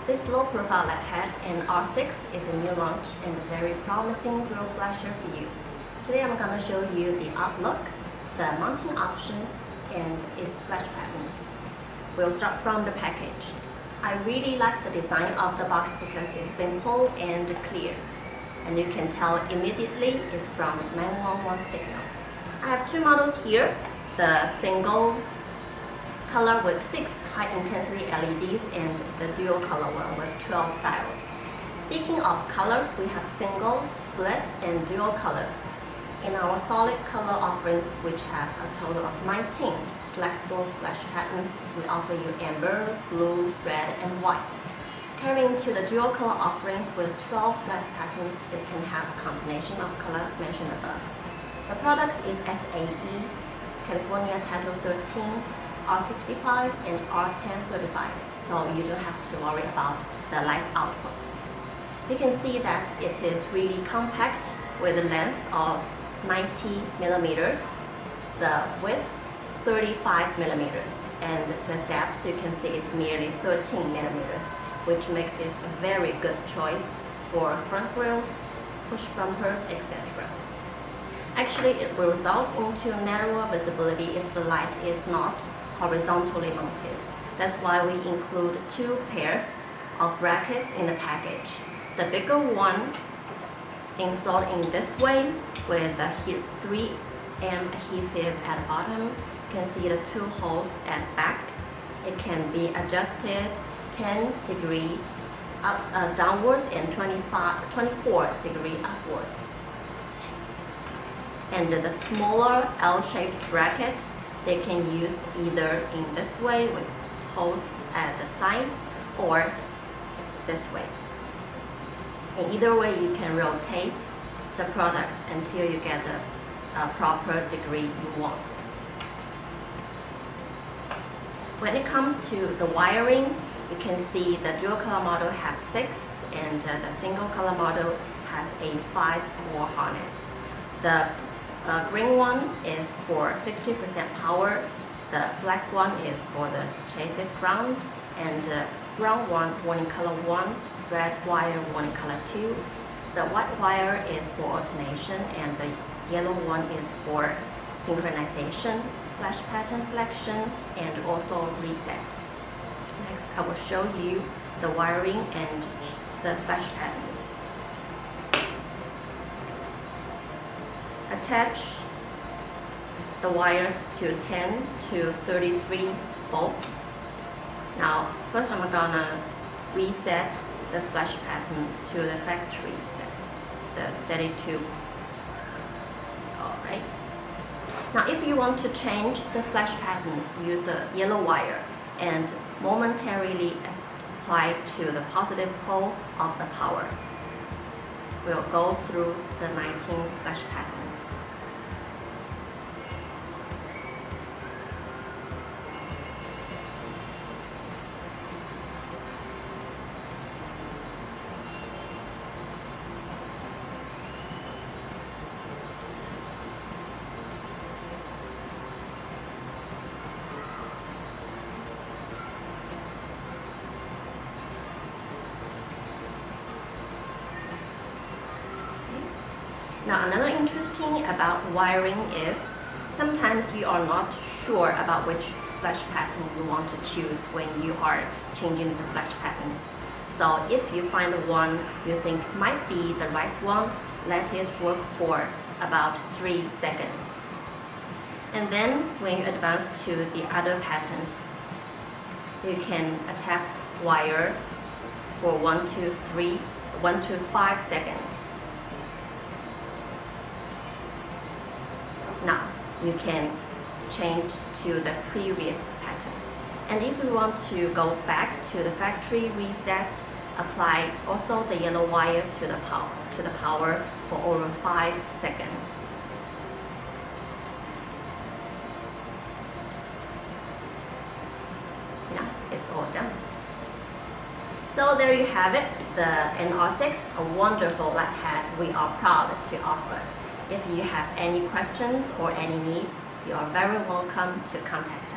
This low-profile Lighthead NR6 is a new launch and a very promising grill flasher for you. Today I'm going to show you the outlook, the mounting options, and its flash patterns. We'll start from the package. I really like the design of the box because it's simple and clear, and you can tell immediately it's from 911 signal. I have two models here, the single color with 6 high-intensity LEDs and the dual color one with 12 diodes. Speaking of colors, we have single, split, and dual colors. In our solid color offerings, which have a total of 19 selectable flash patterns, we offer you amber, blue, red, and white. Carrying to the dual color offerings with 12 flash patterns, it can have a combination of colors mentioned above. The product is SAE California Title 13, R65 and R10 certified, so you don't have to worry about the light output. You can see that it is really compact with a length of 90 millimeters, the width 35 millimeters, and the depth you can see is merely 13 millimeters, which makes it a very good choice for front grills, push bumpers, etc. Actually, it will result into narrower visibility if the light is not horizontally mounted. That's why we include 2 pairs of brackets in the package. The bigger one installed in this way with the 3M adhesive at the bottom. You can see the 2 holes at the back. It can be adjusted 10 degrees downwards and 24 degrees upwards. And the smaller L-shaped bracket, they can use either in this way with holes at the sides or this way. In either way, you can rotate the product until you get the proper degree you want. When it comes to the wiring, you can see the dual color model has 6 and the single color model has a 5-core harness. The green one is for 50% power, the black one is for the chassis ground, and the brown one, warning color 1, red wire, warning color 2. The white wire is for alternation, and the yellow one is for synchronization, flash pattern selection, and also reset. Next, I will show you the wiring and the flash patterns. Attach the wires to 10 to 33 volts. Now, first I'm gonna reset the flash pattern to the factory set, the steady tube. Alright. Now, if you want to change the flash patterns, use the yellow wire and momentarily apply to the positive pole of the power. We'll go through the 19 flash patterns. Now, another interesting about the wiring is sometimes you are not sure about which flash pattern you want to choose when you are changing the flash patterns. So if you find the one you think might be the right one, let it work for about 3 seconds. And then when you advance to the other patterns, you can tap wire for 1 to 5 seconds. Now, you can change to the previous pattern. And if we want to go back to the factory reset, apply also the yellow wire to the power for over 5 seconds. Now, it's all done. So there you have it, the NR6, a wonderful Lighthead we are proud to offer. If you have any questions or any needs, you are very welcome to contact us.